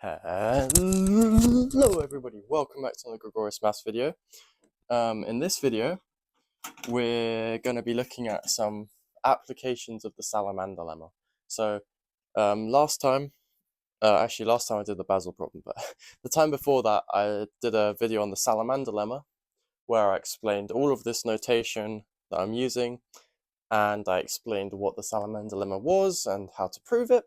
Hello everybody, welcome back to the Gregorius Maths video. In this video, we're going to be looking at some applications of the Salamander Lemma. So last time I did the Basel problem, but the time before that I did a video on the Salamander Lemma where I explained all of this notation that I'm using, and I explained what the Salamander Lemma was and how to prove it.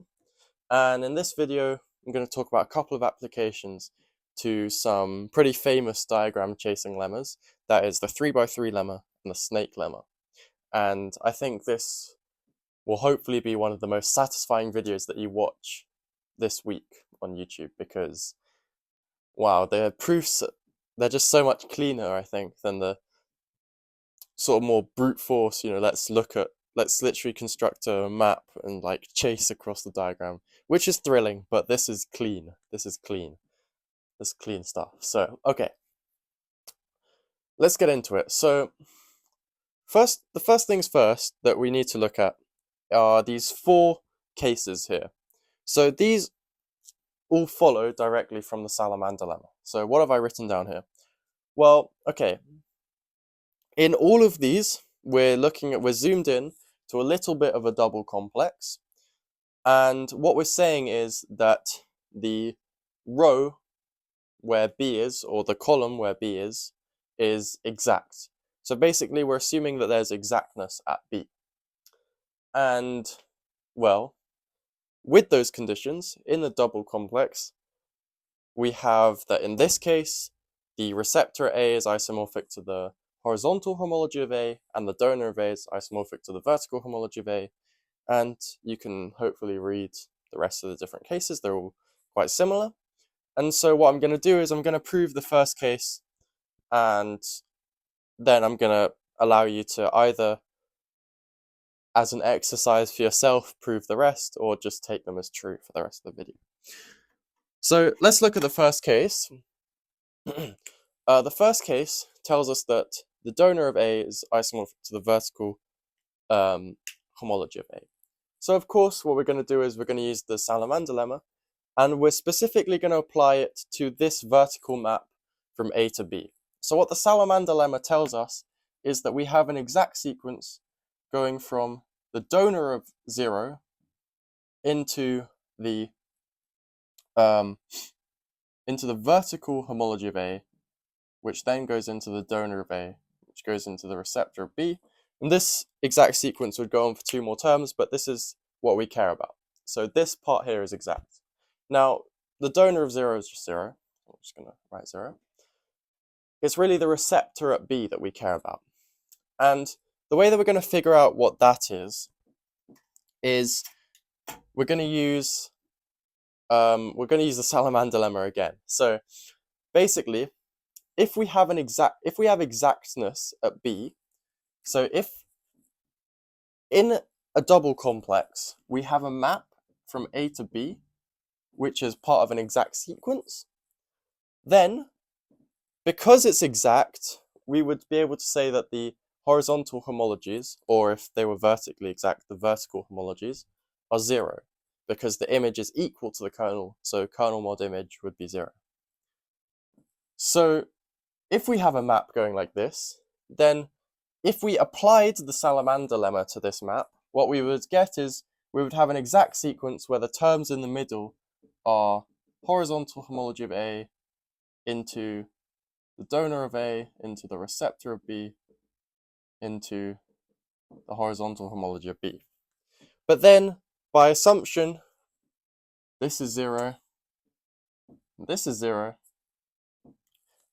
And in this video, I'm going to talk about a couple of applications to some pretty famous diagram chasing lemmas. That is the 3x3 lemma and the snake lemma. And I think this will hopefully be one of the most satisfying videos that you watch this week on YouTube, because wow, the proofs, they're just so much cleaner, I think, than the sort of more brute force, let's literally construct a map and like chase across the diagram, which is thrilling, but this is clean. This is clean stuff. So, okay, let's get into it. So the first things first that we need to look at are these four cases here. So these all follow directly from the Salamander Lemma. So what have I written down here? Well, okay, in all of these, we're zoomed in to a little bit of a double complex. And what we're saying is that the row where B is, or the column where B is exact. So basically, we're assuming that there's exactness at B. And, well, with those conditions, in the double complex, we have that in this case, the receptor A is isomorphic to the horizontal homology of A, and the donor of A is isomorphic to the vertical homology of A. And you can hopefully read the rest of the different cases. They're all quite similar. And so what I'm going to do is I'm going to prove the first case, and then I'm going to allow you to either, as an exercise for yourself, prove the rest, or just take them as true for the rest of the video. So let's look at the first case. The first case tells us that the donor of A is isomorphic to the vertical homology of A. So of course, what we're going to do is we're going to use the Salamander Lemma, and we're specifically going to apply it to this vertical map from A to B. So what the Salamander Lemma tells us is that we have an exact sequence going from the donor of 0 into the vertical homology of A, which then goes into the donor of A, which goes into the receptor of B. And this exact sequence would go on for two more terms, but this is what we care about. So this part here is exact. Now, the donor of 0 is just 0. I'm just going to write 0. It's really the receptor at B that we care about. And the way that we're going to figure out what that is we're going to use the Salamander Lemma again. So basically, if we have exactness at B, so if in a double complex we have a map from A to B, which is part of an exact sequence, then because it's exact, we would be able to say that the horizontal homologies, or if they were vertically exact, the vertical homologies, are 0, because the image is equal to the kernel, so kernel mod image would be 0. So if we have a map going like this, then if we applied the Salamander Lemma to this map, what we would get is we would have an exact sequence where the terms in the middle are horizontal homology of A into the donor of A into the receptor of B into the horizontal homology of B. But then, by assumption, this is 0, this is 0,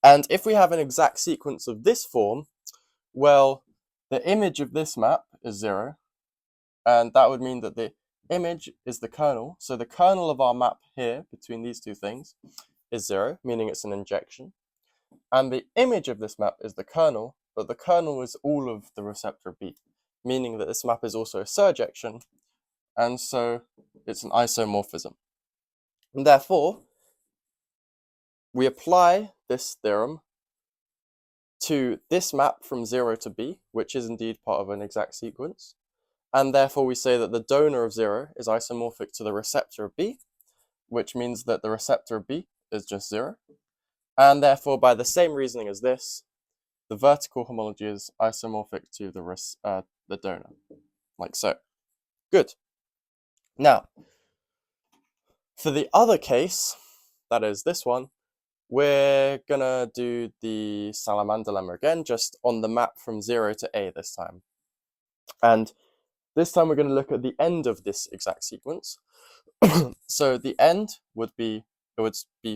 and if we have an exact sequence of this form, well, the image of this map is 0, and that would mean that the image is the kernel. So the kernel of our map here, between these two things, is 0, meaning it's an injection. And the image of this map is the kernel, but the kernel is all of the receptor B, meaning that this map is also a surjection, and so it's an isomorphism. And therefore, we apply this theorem to this map from 0 to B, which is indeed part of an exact sequence. And therefore we say that the donor of 0 is isomorphic to the receptor of B. which means that the receptor of B is just 0. And therefore, by the same reasoning as this, the vertical homology is isomorphic to the donor, like so. Good. Now, for the other case, that is this one, we're gonna do the Salamander Lemma again, just on the map from 0 to A this time. And this time we're gonna look at the end of this exact sequence. So the end would be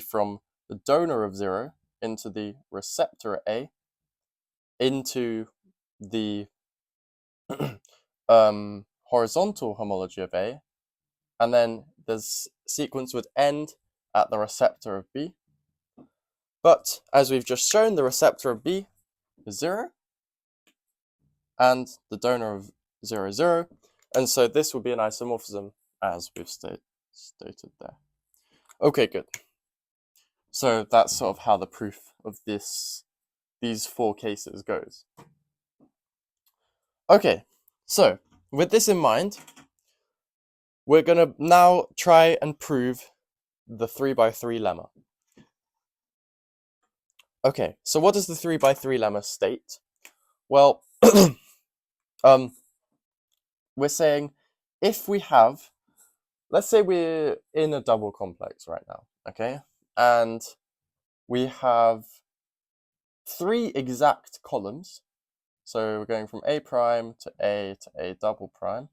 from the donor of 0 into the receptor at A, into the horizontal homology of A, and then this sequence would end at the receptor of B. But as we've just shown, the receptor of B is 0, and the donor of 0 is 0, and so this would be an isomorphism as we've stated there. Okay, good. So that's sort of how the proof of these 4 cases goes. Okay, so with this in mind, we're going to now try and prove the 3x3 lemma. Okay, so what does the 3x3 lemma state? Well, we're saying if we have, let's say we're in a double complex right now, okay? And we have 3 exact columns. So we're going from A prime to A double prime.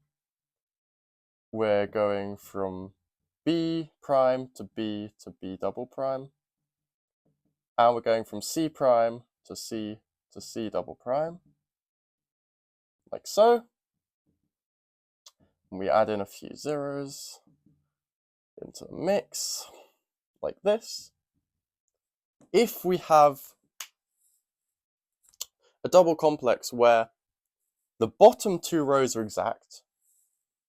We're going from B prime to B double prime. And we're going from C prime to C double prime, like so. And we add in a few zeros into the mix, like this. If we have a double complex where the bottom 2 rows are exact,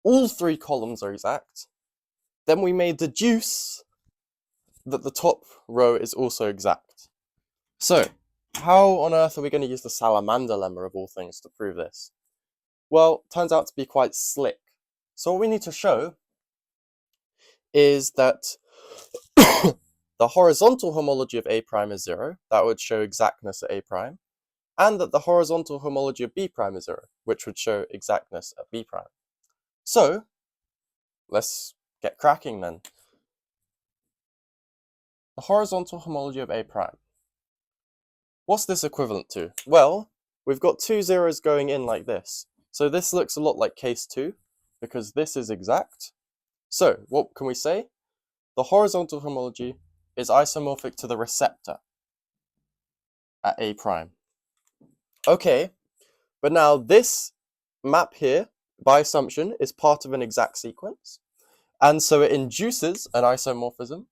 all 3 columns are exact, then we may deduce that the top row is also exact. So, how on earth are we going to use the Salamander Lemma of all things to prove this? Well, turns out to be quite slick. So what we need to show is that the horizontal homology of A prime is 0, that would show exactness at A prime, and that the horizontal homology of B prime is 0, which would show exactness at B prime. So, let's get cracking then. The horizontal homology of A prime. What's this equivalent to? Well, we've got 2 zeros going in like this. So this looks a lot like case 2, because this is exact. So, what can we say? The horizontal homology is isomorphic to the receptor at A prime. Okay, but now this map here, by assumption, is part of an exact sequence. And so it induces an isomorphism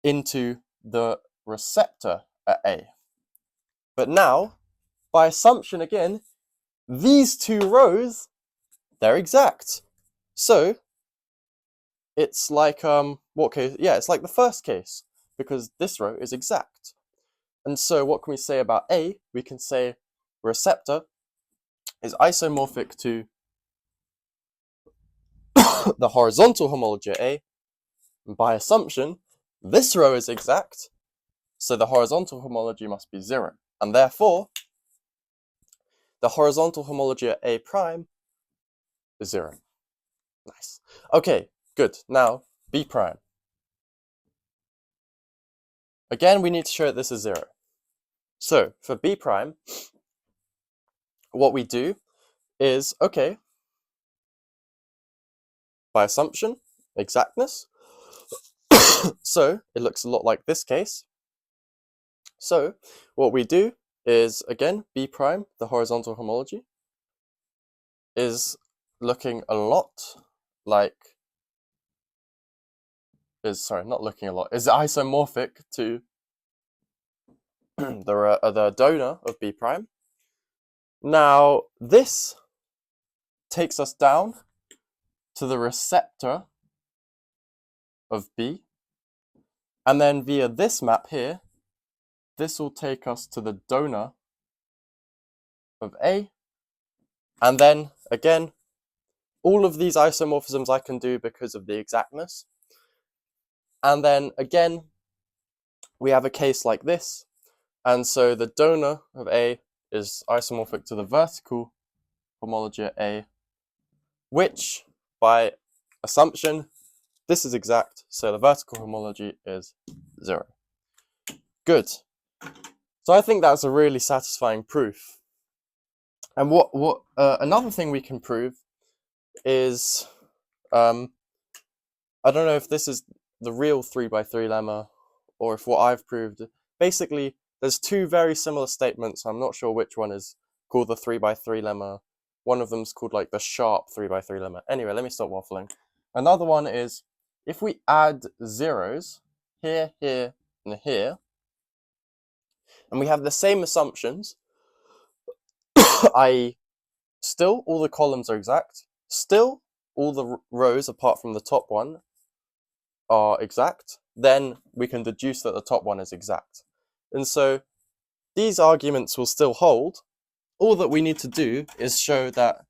into the receptor at A. But now, by assumption again, these 2 rows, they're exact. So it's like, what case? Yeah, it's like the first case, because this row is exact. And so what can we say about A? We can say receptor is isomorphic to the horizontal homology at A. And by assumption, this row is exact, so the horizontal homology must be 0. And therefore, the horizontal homology at A prime is 0. Nice. Okay, good. Now, B prime. Again, we need to show that this is 0. So, for B prime, what we do is, okay, by assumption, exactness. So, it looks a lot like this case. So, what we do is, again, B prime, the horizontal homology, is looking a lot like, is isomorphic to the donor of B prime. Now, this takes us down to the receptor of B, and then via this map here, this will take us to the donor of A, and then, again, all of these isomorphisms I can do because of the exactness. And then again, we have a case like this. And so the donor of A is isomorphic to the vertical homology at A, which by assumption, this is exact. So the vertical homology is 0. Good. So I think that's a really satisfying proof. And another thing we can prove is, I don't know if this is the real 3x3 lemma or if what I've proved. Basically, there's two very similar statements. I'm not sure which one is called the 3x3 lemma. One of them's called like the sharp 3x3 lemma. Anyway, let me stop waffling. Another one is if we add zeros here, here, and here, and we have the same assumptions, i.e. still all the columns are exact, still all the rows apart from the top one are exact, then we can deduce that the top one is exact. And so these arguments will still hold. All that we need to do is show that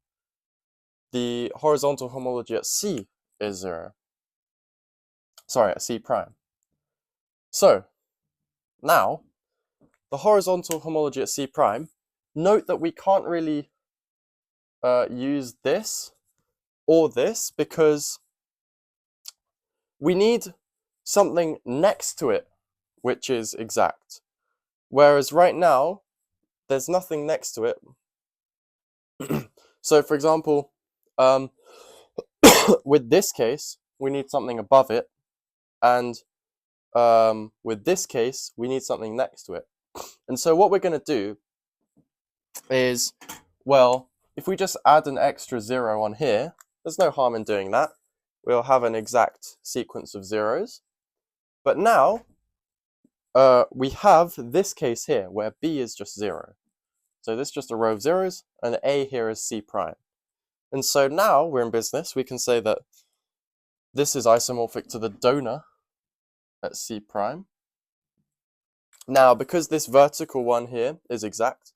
the horizontal homology at C is 0. Sorry, at C prime. So now the horizontal homology at C prime, note that we can't really use this or this because we need something next to it which is exact. Whereas right now, there's nothing next to it. So for example, with this case, we need something above it, and with this case, we need something next to it. And so what we're going to do is, well, if we just add an extra 0 on here, there's no harm in doing that. We'll have an exact sequence of zeros. But now, we have this case here, where B is just 0. So this is just a row of zeros, and A here is C prime. And so now we're in business. We can say that this is isomorphic to the donor at C prime. Now, because this vertical one here is exact,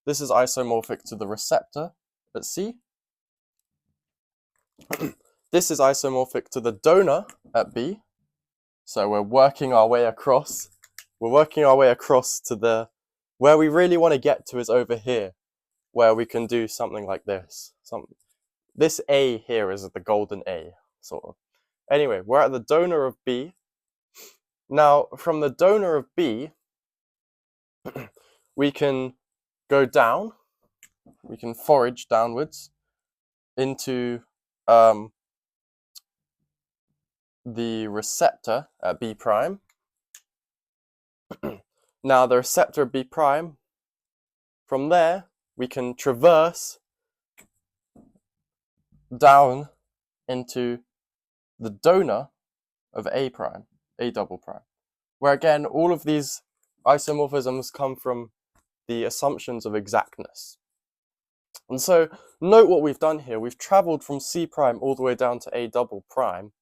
this is isomorphic to the receptor at C. This is isomorphic to the donor at B. So we're working our way across. We're working our way across to the, where we really want to get to is over here, where we can do something like this. This A here is the golden A, sort of. Anyway, we're at the donor of B. Now, from the donor of B, we can go down. We can forage downwards into the receptor at B prime. Now, the receptor at B prime, from there, we can traverse down into the donor of A prime, A double prime, where again, all of these isomorphisms come from the assumptions of exactness. And so note what we've done here. We've traveled from C prime all the way down to A double prime,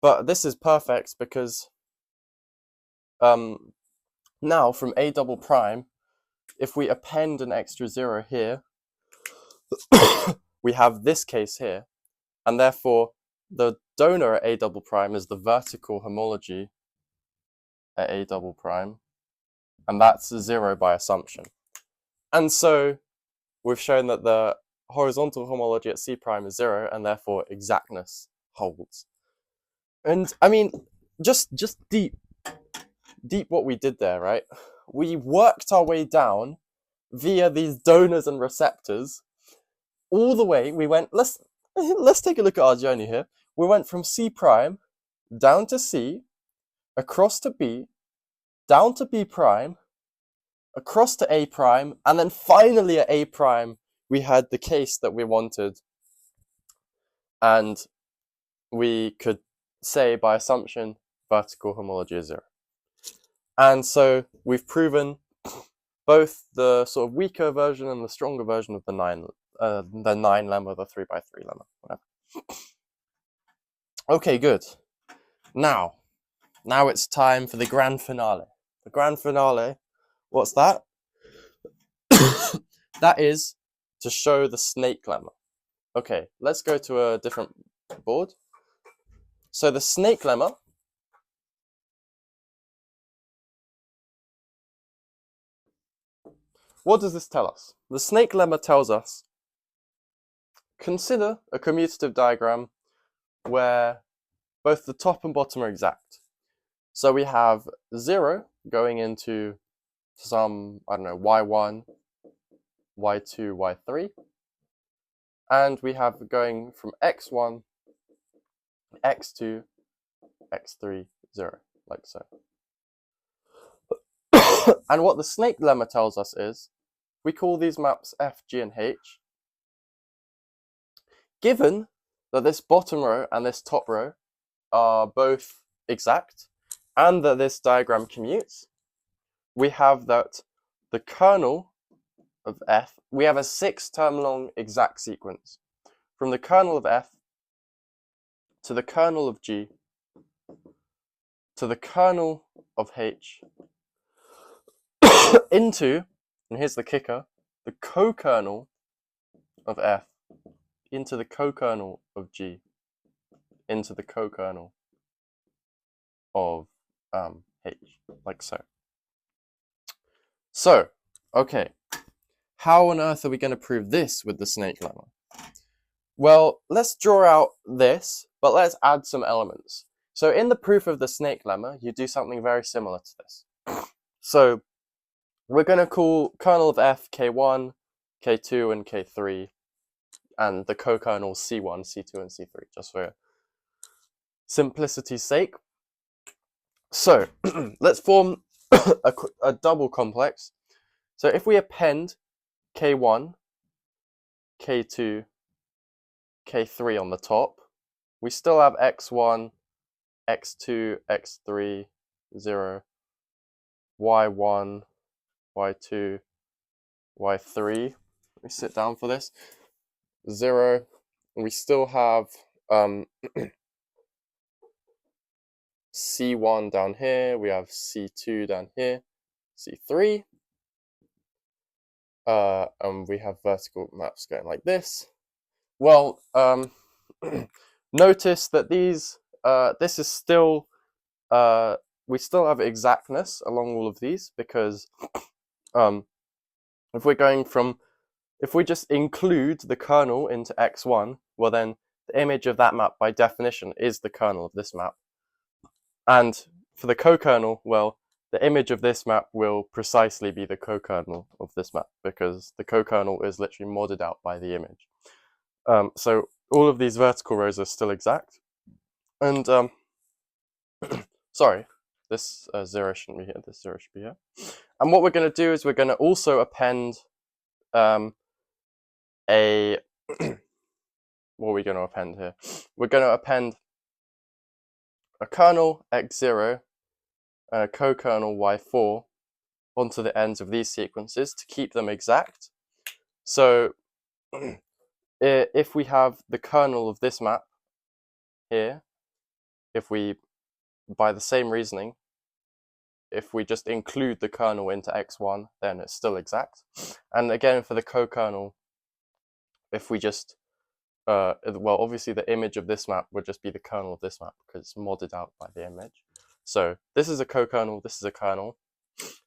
but this is perfect because now from A double prime, if we append an extra 0 here, we have this case here, and therefore the donor at A double prime is the vertical homology at A double prime, and that's 0 by assumption. And so we've shown that the horizontal homology at C prime is 0, and therefore exactness holds. And I mean, just deep what we did there, right? We worked our way down via these donors and receptors all the way. We went, let's take a look at our journey here. We went from C prime down to C, across to B, down to B prime, across to A prime, and then finally at A prime, we had the case that we wanted. And we could say by assumption, vertical homology is 0. And so we've proven both the sort of weaker version and the stronger version of the 9 lemma, the 3x3 lemma, whatever. Okay, good. Now it's time for the grand finale. The grand finale, what's that? That is to show the snake lemma. Okay, let's go to a different board. So the snake lemma what does this tell us? The snake lemma tells us, consider a commutative diagram where both the top and bottom are exact. So we have 0 going into some, I don't know, y1, y2, y3. And we have going from x1, x2, x3, 0, like so. And what the snake lemma tells us is, we call these maps F, G, and H. Given that this bottom row and this top row are both exact, and that this diagram commutes, we have that the kernel of F, we have a 6-term long exact sequence. From the kernel of F to the kernel of G to the kernel of H into, and here's the kicker, the co-kernel of F into the co-kernel of G into the co-kernel of H, like so. So, okay, how on earth are we going to prove this with the snake lemma? Well, let's draw out this, but let's add some elements. So in the proof of the snake lemma, you do something very similar to this. So we're going to call kernel of F K1, K2, and K3, and the co-kernels C1, C2, and C3, just for simplicity's sake. So let's form a double complex. So if we append K1, K2, K3 on the top, we still have X1, X2, X3, 0, Y1, Y2, Y3. Let me sit down for this. 0. And we still have C1 down here. We have C2 down here. C3. And we have vertical maps going like this. Well, notice that these, this is still, we still have exactness along all of these, because if we're going from, if we just include the kernel into x1, well then the image of that map by definition is the kernel of this map. And for the co-kernel, well, the image of this map will precisely be the co-kernel of this map, because the co-kernel is literally modded out by the image. So all of these vertical rows are still exact. And, sorry, this 0 shouldn't be here, this 0 should be here. And what we're going to do is we're going to also append what are we going to append here? We're going to append a kernel x0 and a co-kernel y4 onto the ends of these sequences to keep them exact. So if we have the kernel of this map here, if we, by the same reasoning, if we just include the kernel into x1, then it's still exact. And again, for the co-kernel, if we just, well, obviously the image of this map would just be the kernel of this map because it's modded out by the image. So this is a co-kernel, this is a kernel,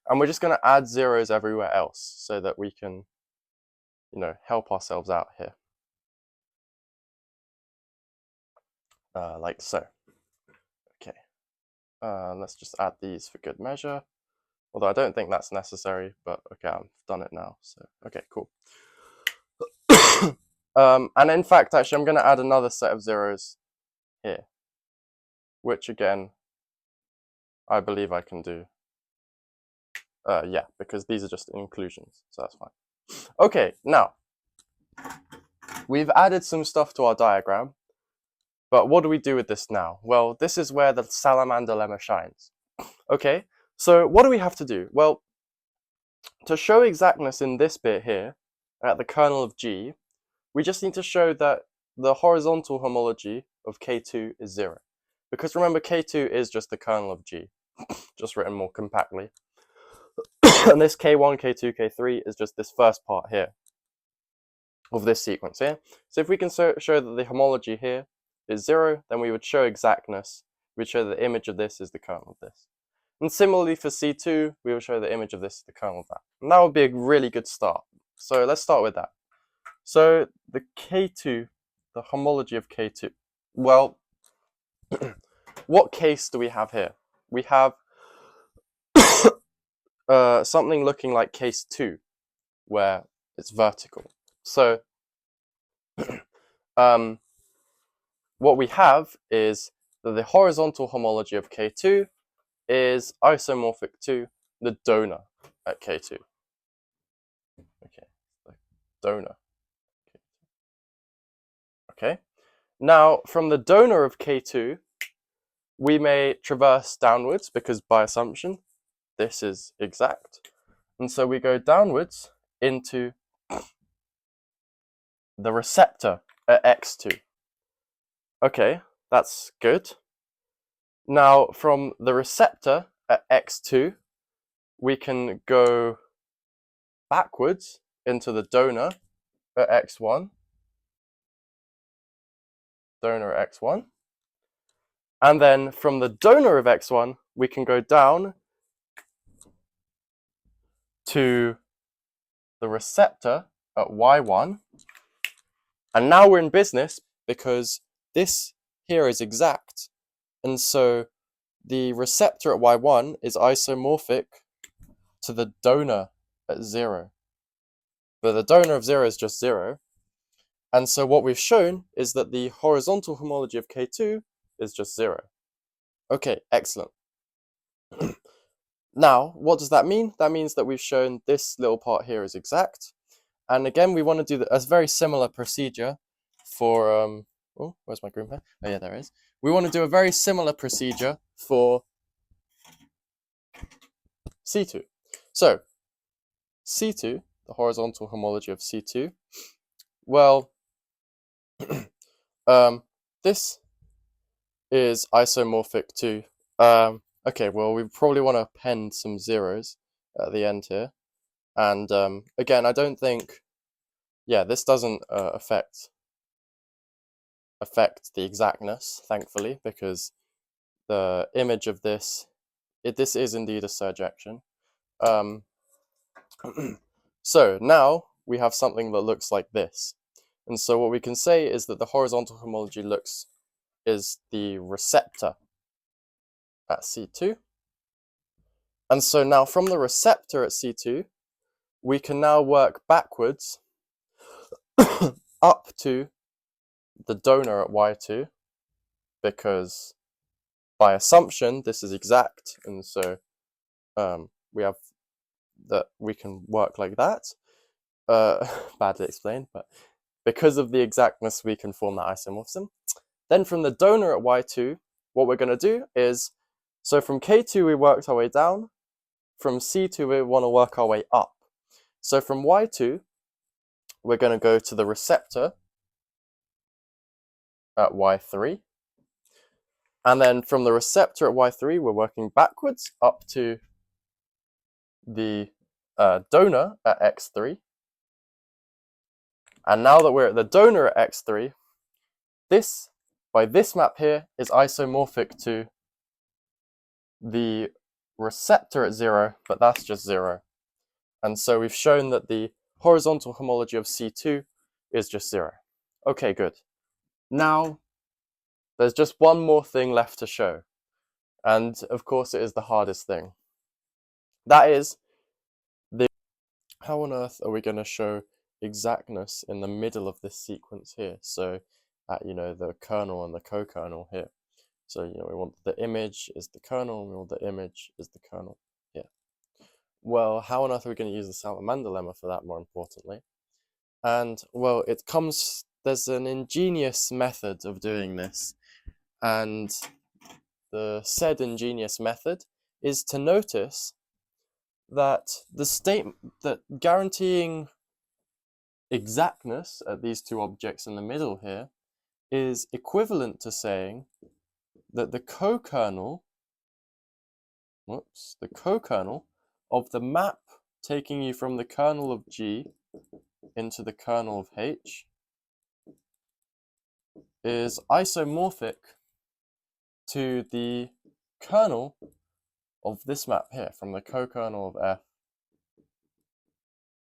and we're just going to add zeros everywhere else so that we can, you know, help ourselves out here. Like so. Okay, let's just add these for good measure. Although I don't think that's necessary, but okay, I've done it now. So, okay, cool. And in fact, actually, I'm going to add another set of zeros here, which again, I believe I can do. Yeah, because these are just inclusions, so that's fine. Okay, now, we've added some stuff to our diagram, but what do we do with this now? Well, this is where the Salamander Lemma shines. Okay, so what do we have to do? Well, to show exactness in this bit here, at the kernel of G, we just need to show that the horizontal homology of K2 is 0. Because remember, K2 is just the kernel of G, just written more compactly. And this K1, K2, K3 is just this first part here of this sequence here. So if we can show that the homology here is 0, then we would show exactness. We'd show that the image of this is the kernel of this. And similarly for C2, we will show the image of this is the kernel of that. And that would be a really good start. So let's start with that. So the K2, the homology of K2. Well, what case do we have here? We have something looking like case 2, where it's vertical. So what we have is that the horizontal homology of K2 is isomorphic to the donor at K2. Okay, the donor. Okay, now from the donor of K2, we may traverse downwards because by assumption, this is exact. And so we go downwards into the receptor at X2. Okay, that's good. Now from the receptor at X2, we can go backwards into the donor at X1. Donor at X1. And then from the donor of X1, we can go down to the receptor at Y1. And now we're in business because this here is exact. And so the receptor at Y1 is isomorphic to the donor at 0. But the donor of 0 is just 0. And so what we've shown is that the horizontal homology of K2 is just 0. Okay, excellent. Now, what does that mean? That means that we've shown this little part here is exact. And again, we want to do a very similar procedure for, oh, where's my green pen? Oh yeah, there it is. We want to do a very similar procedure for C2. So, C2, the horizontal homology of C2, well, this is isomorphic to, okay, well, we probably want to append some zeros at the end here. And again, I don't think, yeah, this doesn't affect the exactness, thankfully, because the image of this, this is indeed a surjection. So now we have something that looks like this. And so what we can say is that the horizontal homology is the receptor at C2. And so now from the receptor at C2, we can now work backwards up to the donor at Y2, because by assumption, this is exact. And so we have that we can work like that. Badly explained, but because of the exactness, we can form that isomorphism. Then from the donor at Y2, what we're going to do is, so from K2 we worked our way down, from C2 we want to work our way up. So from Y2, we're going to go to the receptor at Y3. And then from the receptor at Y3, we're working backwards up to the donor at X3. And now that we're at the donor at X3, this, by this map here, is isomorphic to the receptor at 0, but that's just 0. And so we've shown that the horizontal homology of C2 is just 0. Okay, good. Now, there's just one more thing left to show. And of course, it is the hardest thing. That is, how on earth are we going to show exactness in the middle of this sequence here? So at, the kernel and the co-kernel here. So, we want the image is the kernel, and we want the image is the kernel here. Well, how on earth are we going to use the Salamander Lemma for that, more importantly? And, well, there's an ingenious method of doing this. And the said ingenious method is to notice that the statement that guaranteeing exactness at these two objects in the middle here is equivalent to saying that the co-kernel of the map taking you from the kernel of G into the kernel of H is isomorphic to the kernel of this map here, from the co-kernel of F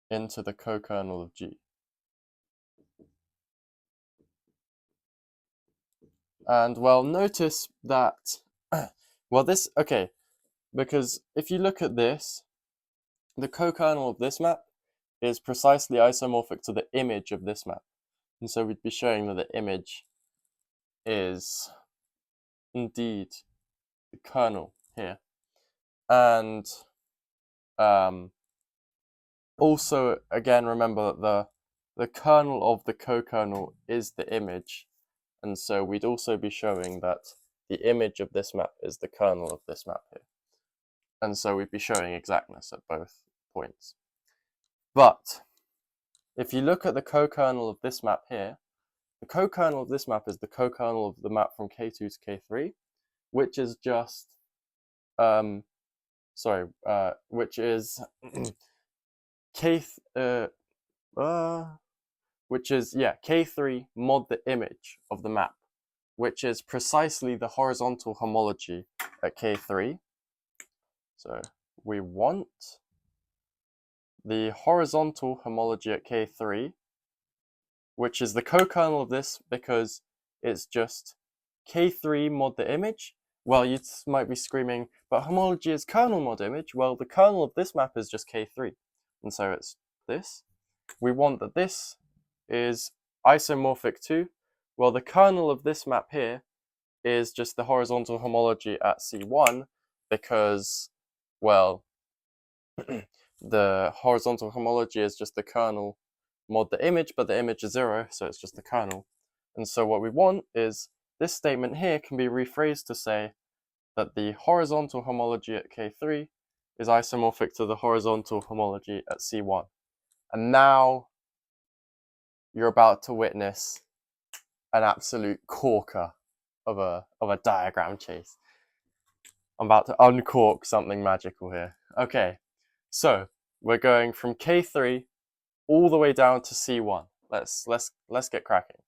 into the co-kernel of G. And well, notice that, well, this, okay, because if you look at this, the co-kernel of this map is precisely isomorphic to the image of this map. And so we'd be showing that the image is indeed the kernel here. And also, again, remember that the kernel of the co-kernel is the image. And so we'd also be showing that the image of this map is the kernel of this map here. And so we'd be showing exactness at both points. But if you look at the co-kernel of this map here, the co-kernel of this map is the co-kernel of the map from K2 to K3, which is just, which is K3 mod the image of the map, which is precisely the horizontal homology at K3. So we want the horizontal homology at K3, which is the co-kernel of this because it's just K3 mod the image. Well, you might be screaming, but homology is kernel mod image. Well, the kernel of this map is just K3. And so it's this. We want that this is isomorphic to, well, the kernel of this map here is just the horizontal homology at C1 because, well, the horizontal homology is just the kernel mod the image, but the image is 0, so it's just the kernel. And so what we want is this statement here can be rephrased to say that the horizontal homology at K3 is isomorphic to the horizontal homology at C1. And now you're about to witness an absolute corker of a diagram chase. I'm about to uncork something magical here. Okay, so we're going from K3 all the way down to C1. Let's get cracking.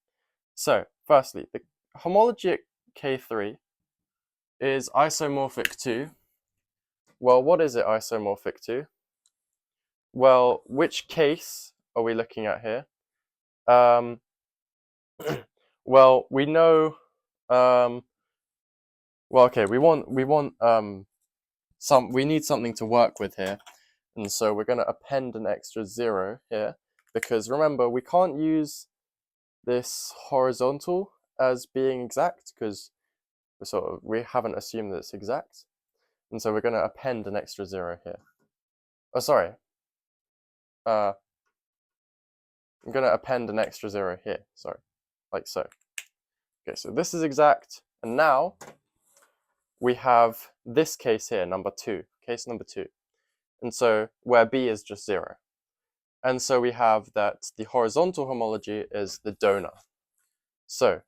So firstly, the homology at K3 is isomorphic to, well, what is it isomorphic to? Well, which case are we looking at here? Well, we know, well, okay, we need something to work with here. And so we're going to append an extra 0 here, because remember, we can't use this horizontal as being exact because we haven't assumed that it's exact. And so we're going to append an extra 0 here. Oh, sorry. I'm going to append an extra 0 here, sorry, like so. Okay, so this is exact, and now we have this case here, case number 2. And so where B is just 0. And so we have that the horizontal homology is the donor. So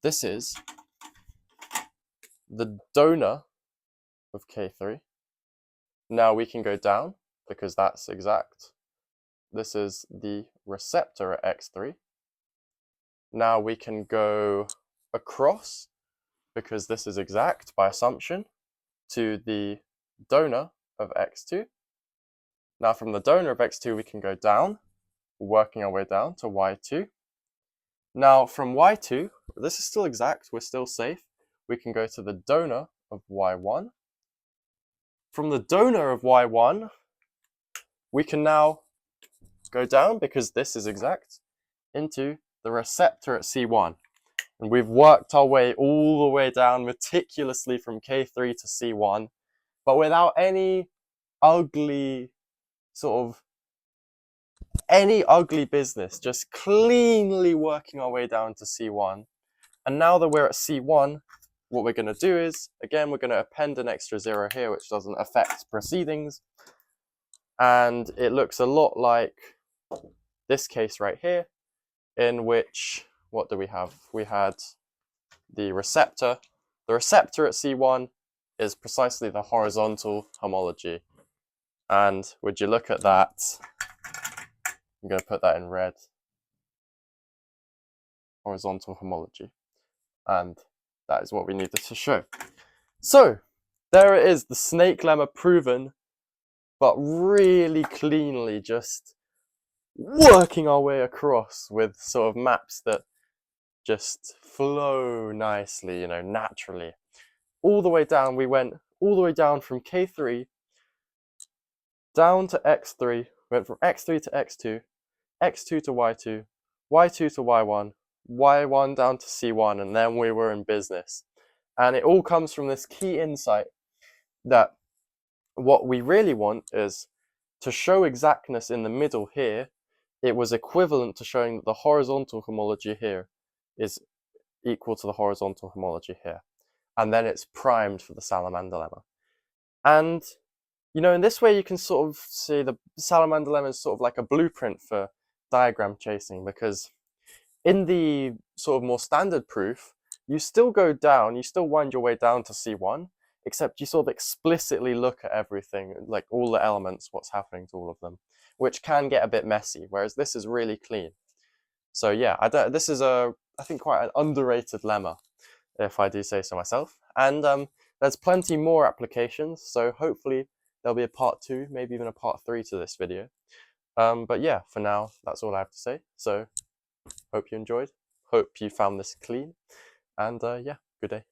this is the donor of K3. Now we can go down because that's exact. This is the receptor at X3. Now we can go across, because this is exact by assumption, to the donor of X2. Now from the donor of X2 we can go down, working our way down to Y2. Now from Y2, this is still exact, we're still safe. We can go to the donor of Y1. From the donor of Y1, we can now go down, because this is exact, into the receptor at C1. And we've worked our way all the way down meticulously from K3 to C1, but without any ugly business, just cleanly working our way down to C1. And now that we're at C1, what we're going to do is, again, we're going to append an extra 0 here, which doesn't affect proceedings. And it looks a lot like this case right here, in which, what do we have? We had the receptor. The receptor at C1 is precisely the horizontal homology. And would you look at that? I'm going to put that in red. Horizontal homology. And that is what we needed to show. So there it is, the snake lemma proven, but really cleanly just working our way across with sort of maps that just flow nicely, you know, naturally. All the way down, we went all the way down from K3 down to X3, went from X3 to X2, X2 to Y2, Y2 to Y1, Y1 down to C1, and then we were in business. And it all comes from this key insight that what we really want is to show exactness in the middle here. It was equivalent to showing that the horizontal homology here is equal to the horizontal homology here. And then it's primed for the Salamander Lemma. And, you know, in this way you can sort of see the Salamander Lemma is sort of like a blueprint for diagram chasing, because in the sort of more standard proof, you still go down, you still wind your way down to C1, except you sort of explicitly look at everything, like all the elements, what's happening to all of them, which can get a bit messy, whereas this is really clean. So yeah, this is I think quite an underrated lemma, if I do say so myself. And there's plenty more applications, so hopefully there'll be a part 2, maybe even a part 3 to this video. But yeah, for now, that's all I have to say. So hope you enjoyed, hope you found this clean, and yeah, good day.